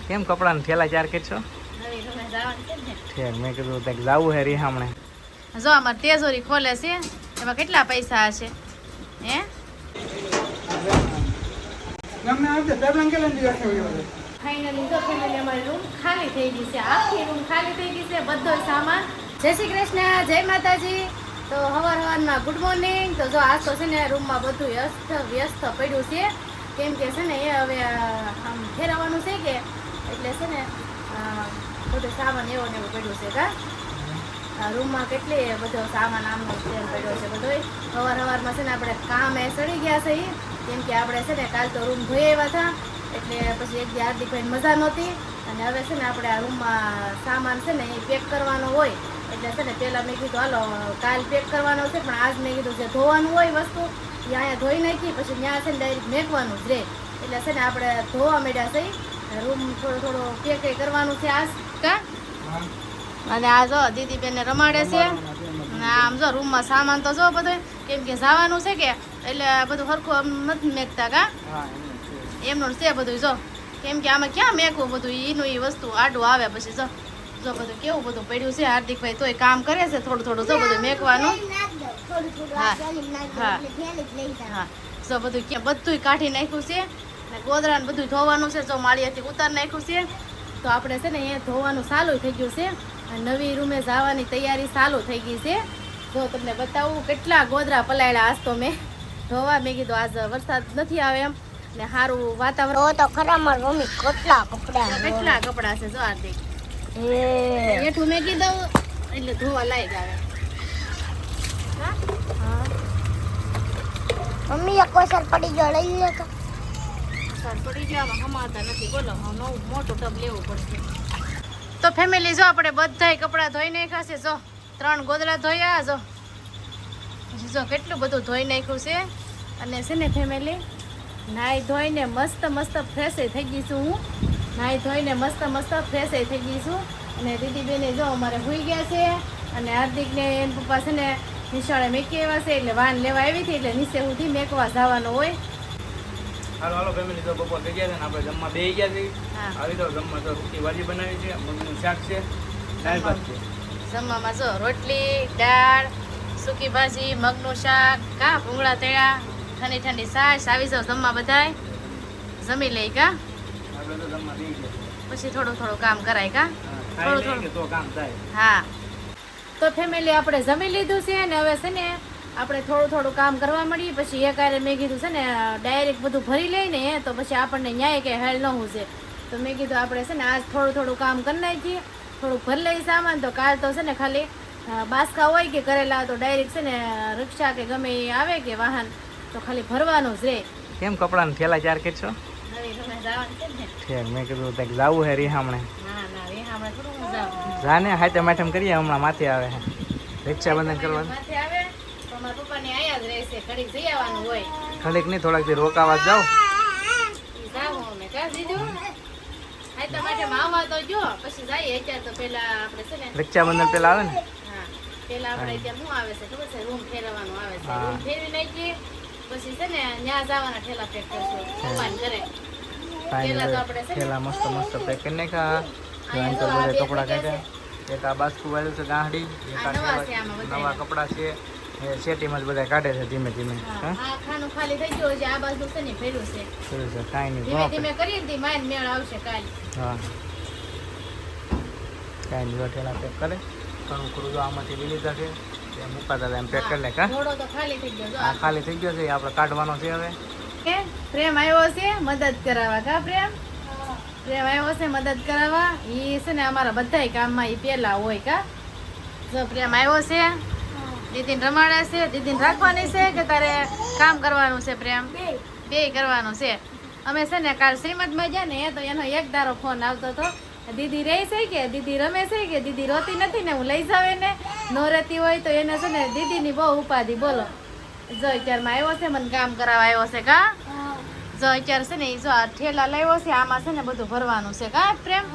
કેમ કપડાના થેલા ચાર કરશો? ઠેક મેં કીધું કંઈક જવું હે રીહામણે. જો અમારે તેજોરી ખોલે છે, એમાં કેટલા પૈસા હશે હે? ફાઇનલી જો ફેમિલી અમારી રૂમ ખાલી થઈ ગઈ છે, આખી રૂમ ખાલી થઈ ગઈ છે, બધો સામાન. જય શ્રી કૃષ્ણ, જય માતાજી. તો સવારમાં ગુડ મોર્નિંગ. તો જો આજ તો છે ને રૂમમાં બધું વ્યસ્ત પડ્યું છે, કેમ કે છે ને એ હવે આમ ફેરવવાનું છે કે એટલે છે ને બધો સામાન એવો ને એવું પડ્યું છે કા રૂમમાં કેટલી બધો સામાન આમનો તેમ પડ્યો છે બધો. સવારમાં છે ને આપણે કામ એ સડી ગયા છે, કેમ કે આપણે છે ને કાલ તો રૂમ ધોઈ આવ્યા હતા, એટલે પછી એક દી હાર્દિકભાઈ મજા નહોતી, અને હવે છે ને આપણે આ રૂમમાં સામાન છે ને એ પેક કરવાનો હોય, એટલે છે ને પહેલાં મેં કીધું હાલો કાલ પેક કરવાનો છે, પણ આજ મેં કીધું જે ધોવાનું હોય વસ્તુ એ અહીંયા ધોઈ નાખી, પછી ત્યાં છે ને ડાયરેક્ટ મેકવાનું જ રહે, એટલે છે ને આપણે ધોવા માંડ્યા છે. રૂમ થોડો પેક કરવાનું છે આજ કા. અને આ જો દીદીબેનને રમાડે છે, અને આમ જો રૂમમાં સામાન તો જો બધું, કેમ કે જવાનું છે કે એટલે બધું સરખું આમ નથી મેકતા કા, એમનું છે બધું જો, કેમ કે આમાં ક્યાં મેકવું બધું, એનું એ વસ્તુ આડું આવે, પછી જો બધું કેવું બધું પડ્યું છે. હાર્દિકભાઈ તોય કામ કરે છે થોડું જો બધું મેકવાનું. હા જો બધું કાઢી નાખ્યું છે, ને ગોદરાને બધું ધોવાનું છે, જો માળિયાથી ઉતાર નાખ્યું છે. તો આપણે છે ને એ ધોવાનું ચાલુ થઈ ગયું છે, નવી રૂમે જવાની તૈયારી ચાલુ થઈ ગઈ છે. જો તમને બતાવું કેટલા ગોદરા પલાળ્યા આજ તો મેં ધોવા. મેં કીધું આજ વરસાદ નથી આવે એમ ને સારું વાતાવરણ તો ખરા માર મમ્મી કેટલા કપડા છે જો હાર્દિક એઠું મેં કીધું એટલે ધોવા લાયક આવે. મમ્મી એક વસર પડી ગયો લઈ લે તો પડી ગયા હમાતા નથી, બોલો નવું મોટું ટબ લેવું પડશે. તો ફેમિલી જો આપણે બધાય કપડાં ધોઈ નાખ્યા છે, જો 3 ગોદડા ધોયા, જો કેટલું બધું ધોઈ નાખ્યું છે. અને છે ને ફેમિલી નાહી ધોઈને મસ્ત ફ્રેશ થઈ ગઈ છું હું, નાહી ધોઈને મસ્ત ફ્રેશ થઈ ગઈ છું. અને દીદીબેને જો અમારે હોઈ ગયા છે, અને હાર્દિકને એના પપ્પા છે ને નિશાળે મેકી આવ્યા છે, એટલે વાન લેવા આવી હતી, એટલે નીચે સુધી મેકવા જવાનું હોય. હાલો ફેમિલી, તો બપોર થઈ ગયા છે ને આપણે જમવા બેસી ગયા છીએ. આવી તો જમવા તો રોટલી ભાજી બનાવી છે, મગનું શાક છે, દાળ ભાત છે. જમવામાં જો રોટલી, દાળ, સૂકી ભાજી, મગનું શાક, કા ભૂંગળા તળ્યા, ઠંડી છાશ. આવી જાવ જમવા બધાય, જમી લઈ કા, આપણે તો જમવા બેસી ગયા, પછી થોડું કામ કરાય કા, થોડું તો કામ થાય. હા તો ફેમિલી આપણે જમી લીધું છે, ને હવે છે ને આપણે થોડું કામ કરવા મળીએ. પછી એક આરે મેં કીધું છે ને ડાયરેક્ટ બધું ભરી લઈને તો પછી આપણને ન્યાય કે હેલ ન હું છે, તો મેં કીધું આપણે છે ને આજ થોડું કામ કરી નાખીએ, થોડુંક ભરી લઈ સામાન. તો કાલ તો છે ને ખાલી બાસકા હોય કે કરેલા તો ડાયરેક્ટ છે ને રિક્ષા કે ગમે એ આવે કે વાહન તો ખાલી ભરવાનું જ રહે. કેમ કપડાના થેલા ચાર કરશો? ઠેક મેં કીધું કંઈક જવું હે રીહામણે. જાને હાથે માઠમ કરીએ, હમણાં માથે આવે હે રક્ષાબંધન કરવાનું. ઘડીક નહીં થોડાક દી રોકાવા જાવ. રક્ષાબંધન પેલા આવે ને, પેલા આપણે અત્યારે શું આવે છે ખબર છે, રૂમ ફેરવવાનું આવે છે, રૂમ ફેરવી નાખીએ પછી છે ને ત્યાં જવાના ઠેલા પેક કરશું ઘરે. પેલા તો આપણે છે થેલા મસ્ત પેક કરી નાખ્યા. તો બધા કપડા કાઢ્યા, એક આ બાસ્કુ વાળું છે ગાંહડી, એક આ નવા કપડા છે, એ સેટીમાં જ બધા કાઢે છે ધીમે. ખાનું ખાલી થઈ ગયું છે, આ બાજુ છે ને ફેર્યું છે, કાંઈ ધીમે નહીં કરીએ ને માઇન મેળ આવશે કાલ. હા કાંઈ નહીં, ઠેલા પેક કરે ઘણું જો આમાંથી લઈ લીધા છે, મુકાતા હતા એમ પેક કરી લે. કા થોડો તો ખાલી થઈ ગયો, આ ખાલી થઈ ગયો છે, આપણે કાઢવાનો છે હવે. પ્રેમ આવ્યો છે મદદ કરાવવા, કા પ્રેમ આવ્યો છે મદદ કરાવવા. એ છે ને અમારા બધાય કામમાં એ પેલા હોય કા. જો પ્રેમ આવ્યો છે, દીદીને રમાડે છે, દીદીને રાખવાની છે કે તારે કામ કરવાનું છે? પ્રેમ બે કરવાનું છે. અમે છે ને કાલ શ્રીમદમાં ગયા ને તો એનો એક ધારો ફોન આવતો હતો, દીદી રહે છે કે દીદી રમે છે કે દીદી રોતી નથી ને હું લઈ જાવ એને, ન રહેતી હોય તો એને છે ને દીદીની બહુ ઉપાધિ. બોલો જો અત્યારમાં આવ્યો છે મને કામ કરાવવા આવ્યો છે કા. જો અત્યારે છે ને જો આ ઠેલા લાવ્યો છે, આમાં છે ને બધું ભરવાનું છે કા પ્રેમ.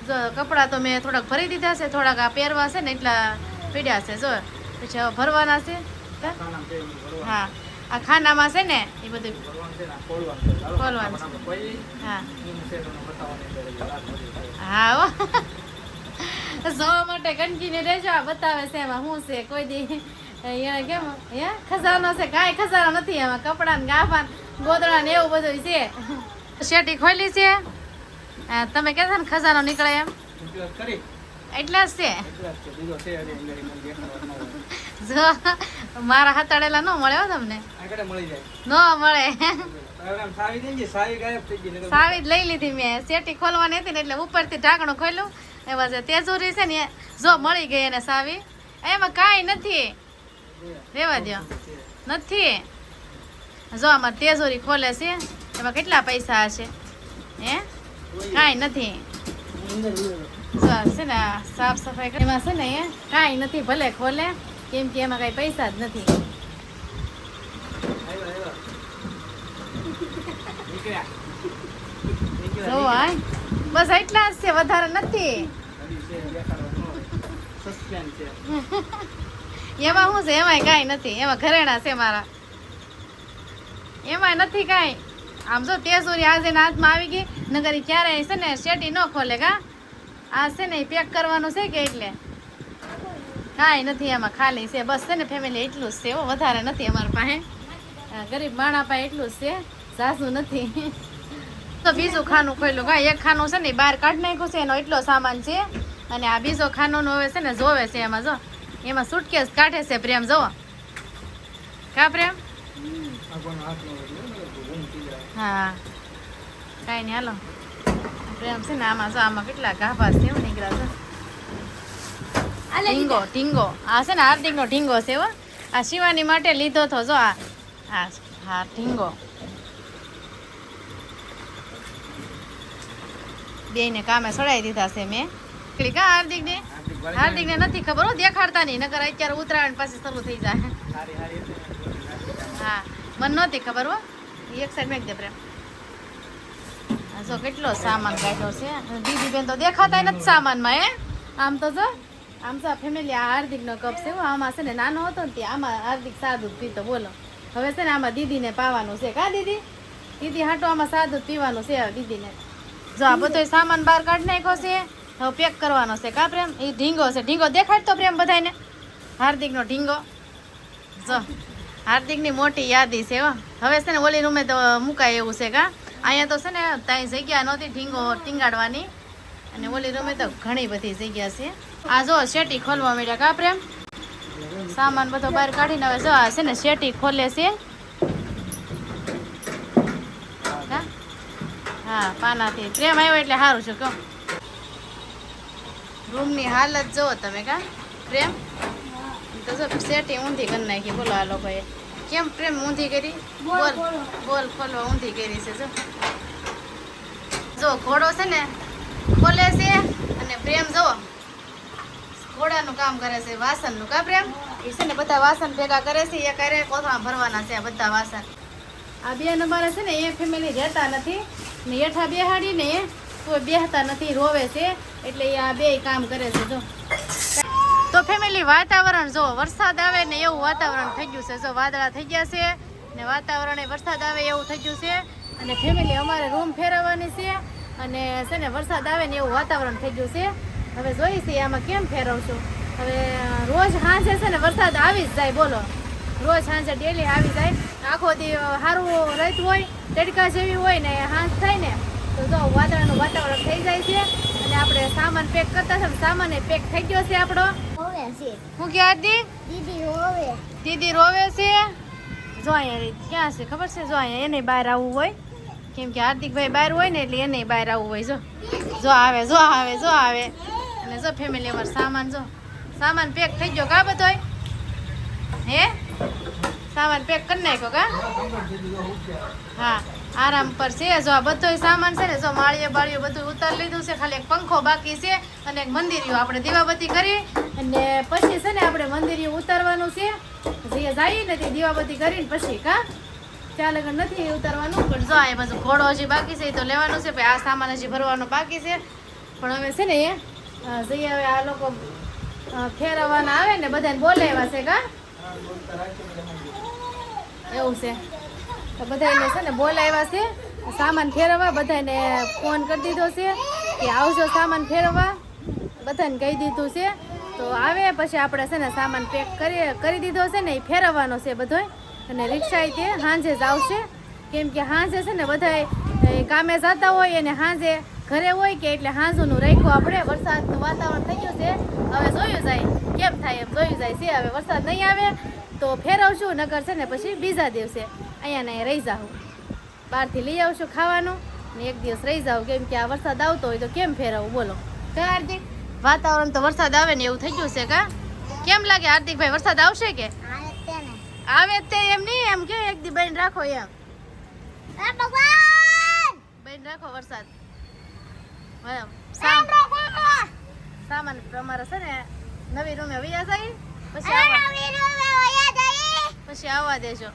જો કપડાં તો મેં થોડાક ભરી દીધા છે, થોડાક આ પહેરવા છે ને એટલા પીડ્યા છે, જો પછી હવે ભરવાના છે. હા આ ખાનામાં છે ને એ બધું ખોલવાનું છે. હા હા હો. જોવા માટે કન્ટિન્યુ રહેજો. આ બતાવે છે એમાં શું છે કોઈ દી એને કેમ હે ખજાનો છે, કાંઈ ખજાનો નથી એમાં. કપડા ને ગાફા ગોદડા ને એવું બધું છે. શેટી ખોલી છે. તમે કહેતા ને ખજાનો નીકળે એમ એટલા જ છે. જો મારા હતાડેલા ન મળે હો તમને, ન મળે. સાવી જ લઈ લીધી મેં. શેટી ખોલવાની હતી ને એટલે ઉપરથી ઢાંકણું ખોલ્યું. એવા જે તેજુરી છે ને જો મળી ગઈ એને સાવી. એમાં કાંઈ નથી, રેવા દો, નથી. જો આમાં તેજુરી ખોલે છે, એમાં કેટલા પૈસા હશે? હે કાંઈ નથી. જો છે ને સાફ સફાઈ એમાં છે ને એ કાંઈ નથી. ભલે ખોલે કેમ કે એમાં કાંઈ પૈસા જ નથી. જો બસ એટલા જ છે, વધારે નથી. એમાં શું છે? એમાંય કાંઈ નથી. એમાં ઘરેણા છે મારા, એમાંય નથી કાંઈ. આમ જો તેજુરી આજે હાથમાં આવી ગઈ, નગર ક્યારે છે ને શેટી ન ખોલે. કા આ છે ને પેક કરવાનું છે કે એટલે કાંઈ નથી એમાં, ખાલી છે. બસ છે ને ફેમિલી એટલું જ છે, વધારે નથી અમારા પાસે. ગરીબ માણા પાસે એટલું જ છે, સાસુ નથી. તો બીજું ખાનું ખોલ્યું. કાંઈ એક ખાનું છે ને બહાર કાઢી નાખ્યું છે, એનો એટલો સામાન છે. અને આ બીજો ખાનું હવે છે ને જોવે છે. એમાં જો એમાં સુટકેસ કાઢે છે પ્રેમ. જોવો કા પ્રેમ? હા કાંઈ નહીં હાલો. પ્રેમ છે ને આમાં જો આમાં કેટલા ગાભા છે નીકળ્યા છે. ઢીંગો ઢીંગો આ છે ને હાર્દિકનો ઢીંગો છે હો. આ શિવાની માટે લીધો તો જો આ. હા હા ઢીંગો બેયને કામે સડાઈ દીધા છે મેં. કા હાર્દિકને નથી ખબર હો, દેખાડતા નહીં, નકર અત્યારે ઉતરાયણ પાછી શરૂ થઈ જાય. હા મને નહોતી ખબર હો. એક સાઈડ મેં દે પ્રેમ. જો કેટલો સામાન કાઢ્યો છે. દીદી બેન તો દેખાતા નથી સામાનમાં. હે આમ તો જો આમ તો ફેમિલી આ હાર્દિકનો કપ છે. આમાં છે ને નાનો હતો ને ત્યાં આમાં હાર્દિક સાદું પીતો. બોલો હવે છે ને આમાં દીદીને પાવાનું છે. કા દીદી? દીદી હાટો આમાં સાદું પીવાનું છે દીદીને. જો આ બધો સામાન બહાર કાઢી નાખ્યો છે, હવે પેક કરવાનો છે. કા પ્રેમ? એ ઢીંગો છે. ઢીંગો દેખાડતો પ્રેમ બધાને. હાર્દિકનો ઢીંગો જો હાર્દિકની મોટી યાદી છે. હવે છે ને ઓલી રૂમે તો મુકાય એવું છે. કા અહીંયા તો છે ને ત્યાં જગ્યા નહોતી ઢીંગો ટીંગાડવાની, અને ઓલી રૂમે તો ઘણી બધી જગ્યા છે. આ જો શેટી ખોલવા માંડ્યા. કા પ્રેમ? સામાન બધો બહાર કાઢીને હવે જો આ છે ને શેટી ખોલે છે. હા પાનાથી પ્રેમ આવ્યો એટલે સારું છે. કહો રૂમની હાલત જુઓ તમે. કા પ્રેમ? તો જો શેટી ઊંધી કરી નાખી. બોલો આ લોકોએ કેમ પ્રેમ ઊંધી કરી? બોલ બોલ ખોલવા ઊંધી કરી છે. જો ઘોડો છે ને ખોલે છે, અને પ્રેમ જો ઘોડાનું કામ કરે છે, વાસણનું. કા પ્રેમ? એ છે ને બધા વાસણ ભેગા કરે છે. એ કરે કોથળા ભરવાના છે આ બધા વાસણ. આ બે નંબરે છે ને એ ફેમિલી રહેતા નથી ને હેઠા બેહાડીને કોઈ બેહતા નથી, રોવે છે. એટલે એ આ બે કામ કરે છે. જો તો ફેમિલી વાતાવરણ જો વરસાદ આવે ને એવું વાતાવરણ થઈ ગયું છે. જો વાદળા થઈ ગયા છે ને વાતાવરણ વરસાદ આવે એવું થઈ ગયું છે. અને ફેમિલી અમારે રૂમ ફેરવવાની છે, અને છે ને વરસાદ આવે ને એવું વાતાવરણ થઈ ગયું છે. હવે જોઈ છે આમાં કેમ ફેરવશું. હવે રોજ સાંજે છે ને વરસાદ આવી જ જાય. બોલો રોજ સાંજે ડેલી આવી જાય. આખો દી સારું રહેતું હોય, તડકા જેવી હોય ને સાંજ થાય ને તો જો વાદળાનું વાતાવરણ થઈ જાય છે. અને આપણે સામાન પેક કરતા છે, સામાન પેક થઈ ગયો છે આપણો. હું કે હાર્દિક દીદી રોવે છે. જો અહીંયા ક્યાં છે ખબર છે? જો અહીંયા એને બહાર આવવું હોય, કેમ કે હાર્દિકભાઈ બહાર હોય ને એટલે એને બહાર આવવું હોય. જો આવે જો આવે જો આવે. અને જો ફેમિલી અમારો સામાન પેક થઈ ગયો. કા બધોય હે સામાન પેક કરી નાખ્યો. કા હા આરામ પર છે. જો આ બધો સામાન છે ને જો માળીએ બાળીઓ બધું ઉતારી લીધું છે. ખાલી એક પંખો બાકી છે અને એક મંદિરિયું આપણે દીવાબત્તી કરી અને પછી છે ને આપણે મંદિરિયું ઉતારવાનું છે. જે જાય ને તે દીવાબત્તી કરીને પછી. કા ત્યાં લગન નથી ઉતારવાનું. પણ જો એ બધું ઘોડો હજી બાકી છે એ તો લેવાનું છે. આ સામાન હજી ભરવાનો બાકી છે. પણ હવે છે ને એ જઈએ હવે આ લોકો ફેરવવાના આવે ને બધાને બોલાવ્યા છે. કા એવું છે તો બધાને છે ને બોલાવ્યા છે સામાન ફેરવવા. બધાને ફોન કરી દીધો છે કે આવજો સામાન ફેરવવા, બધાને કહી દીધું છે. તો આવે પછી આપણે છે ને સામાન પેક કરી દીધો છે ને એ ફેરવવાનો છે બધોય. અને રિક્ષા તે સાંજે જ આવશે, કેમ કે સાંજે છે ને બધાય કામે જતા હોય અને સાંજે ઘરે હોય કે એટલે સાંજનું રાખ્યું આપણે. વરસાદનું વાતાવરણ થઈ ગયું છે, હવે જોયું જાય કેમ થાય એમ જોયું જાય છે. હવે વરસાદ નહીં આવે તો ફેરવશું, નગર છે ને પછી બીજા દિવસે અહીંયા ને રહી જાઉં, બહારથી લઈ આવશું ખાવાનું ને એક દિવસ રહી જાઉં, કેમ કે આ વરસાદ આવતો હોય તો કેમ ફેરવવું બોલો. કા હાર્દિક, વાતાવરણ તો વરસાદ આવે ને એવું થઈ ગયું છે. કા કેમ લાગે હાર્દિકભાઈ, વરસાદ આવશે કે આવે તે એમ નહીં, એમ કે એક દી બેન રાખો એમ બેન રાખો વરસાદ. સામાન અમારે છે ને નવી રૂમે વૈયા જાય પછી આવવા દેજો.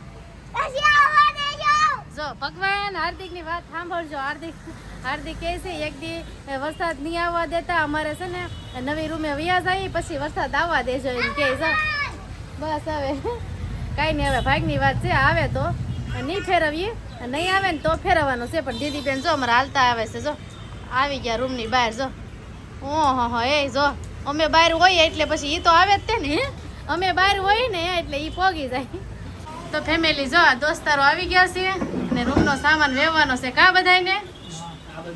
જો ભગવાન હાર્દિક ની વાત સાંભળજો. હાર્દિક કહે છે એક દી વરસાદ નહીં આવવા દેતા, અમારે છે ને નવી રૂમે વૈયા જાય પછી વરસાદ આવવા દેજો એમ કે. બસ હવે કાંઈ નહીં, હવે ભાગની વાત છે. આવે તો નહીં ફેરવીએ, નહીં આવે ને તો ફેરવવાનું છે. પણ દીદી બેન જો અમારે હાલતા આવે છે, જો આવી ગયા રૂમની બહાર. જો ઓહો એ જો અમે બહાર હોઈએ એટલે પછી એ તો આવે જ તે ને, અમે બહાર હોય ને એટલે એ પોગી જાય. તો ફેમિલી જો આ દોસ્તારો આવી ગયા છે ને રૂમનો સામાન વેવવાનો છે. કા બધાને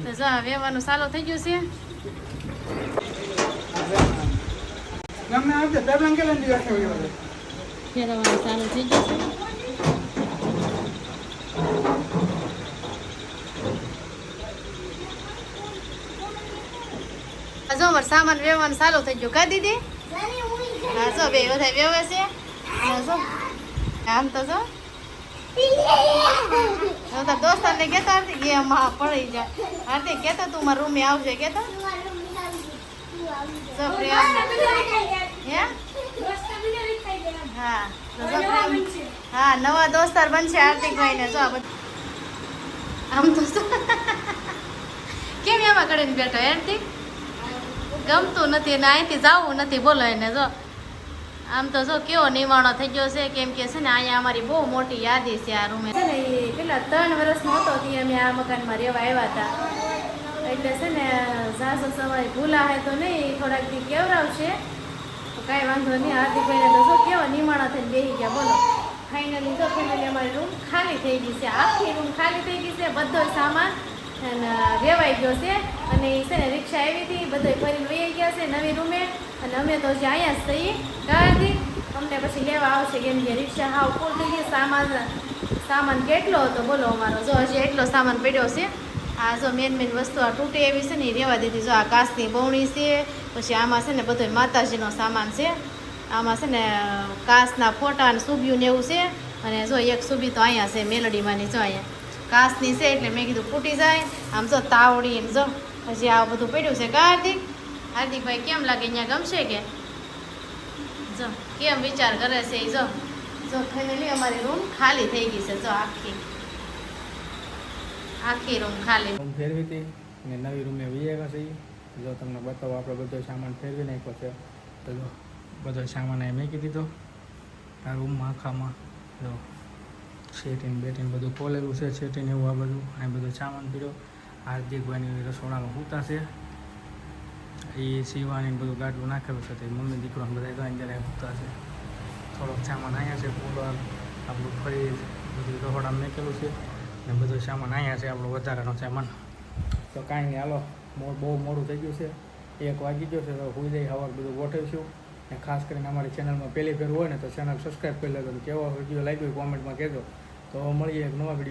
તો જો આ વેવવાનું ચાલુ થઈ ગયું છે. ફેરવવાનું ચાલુ થઈ ગયું છે. જો અમારે સામાન વેવવાનું ચાલુ થઈ ગયું. કા દીદી? હા જો બે બધા વેવે છે. જો આમ તો જો તાર દોસ્તારને કહેતો હાર્દિક એમાં પડી જાય. હાર્દિક કહેતો તું મારા રૂમે આવજે, કહેતો જો પ્રેમ હે હા તો જો પ્રેમ હા નવા દોસ્તાર બનશે હાર્દિકભાઈ ને. જો આમ તો કેમ એમાં કરીને બેઠો હાર્દિક, ગમતું નથી ને અહીંથી જવું નથી બોલો એને. જો આમ તો જો કેવો નિવાણો થઈ ગયો છે, કેમ કે છે ને અહીંયા અમારી બહુ મોટી યાદી છે આ રૂમે. છે ને એ પેલા 3 વર્ષનો હતો ત્યાં અમે આ મકાનમાં રહેવા આવ્યા હતા, એટલે છે ને સાસુ સવારે ભૂલા હે તો નહીં થોડાક દી કેવરાવશે તો કાંઈ વાંધો નહીં. હાર્દિકભાઈને તો જો કેવા નિમાણા થઈને બેસી ગયા બોલો. ફાઇનલી જો ફેમિલી અમારી રૂમ ખાલી થઈ ગઈ છે, આખી રૂમ ખાલી થઈ ગઈ છે. બધો સામાન રેવાઈ ગયો છે અને એ છે ને રિક્ષા આવી હતી, બધો ફરીને વહી ગયા છે નવી રૂમે. અને અમે તો હજી અહીંયા જ થઈએ ગાડી, અમને પછી લેવા આવશે, કેમ કે રિક્ષા હાવ ફૂલ થઈ ગઈ. સામાન કેટલો હતો બોલો અમારો. જો હજી એટલો સામાન પડ્યો છે. આ જો મેન વસ્તુ આ તૂટે એવી છે ને એ રહેવા દીધી. જો આ કાચની બવણી છે, પછી આમાં છે ને બધો માતાજીનો સામાન છે. આમાં છે ને કાચના ફોટા અને સુબિયું ને એવું છે. અને જો એક સુબી તો અહીંયા છે મેલડીમાંની, જો અહીંયા કાચની છે એટલે મેં કીધું ફૂટી જાય. આમ જો તાવડી જો હજી આ બધું પડ્યું છે. કા હાર્દિકભાઈ કેમ લાગે, અહીંયા ગમશે કે? જો કેમ વિચાર કરે છે એ. જો ફેમિલી અમારી રૂમ ખાલી થઈ ગઈ છે. જો આખી રૂમ ખાલી. રૂમ ફેરવી હતી ને નવી રૂમે વહી આવ્યા છે. જો તમને બતાવો, આપણે બધો સામાન ફેરવી નાખ્યો છે. તો જો બધો સામાન અહીં મૂકી દીધો આ રૂમમાં આખામાં. જો સેટીન બેટીન બધું ખોલેલું છે, સેટીન એવું આ બધું. અહીં બધો સામાન પીડ્યો. હાર્દિકભાઈની રસોડામાં સૂતા છે, એ સીવાની બધું ગાડલું નાખેલું છે. તે મમ્મી દીકરોને બધા તો અહીંયા સૂતા છે. થોડોક સામાન અહીંયા છે, કુલર આપણું ફ્રીજ બધું રસોડામાં મૂકેલું છે. ને બધો સામાન અહીંયા છે આપણો વધારાનો સામાન. તો કાંઈ નહીં, હાલો બહુ મોડું થઈ ગયું છે, 1 વાગી ગયો છે. તો હોઈ જાય સવાર બધું ગોઠવીશું. ને ખાસ કરીને અમારી ચેનલમાં પહેલી ફેર હોય ને તો ચેનલ સબસ્ક્રાઈબ કરી લેજો. કેવો વિડીયો લાગ્યો કોમેન્ટમાં કહેજો. તો મળીએ એક નવા વિડીયો.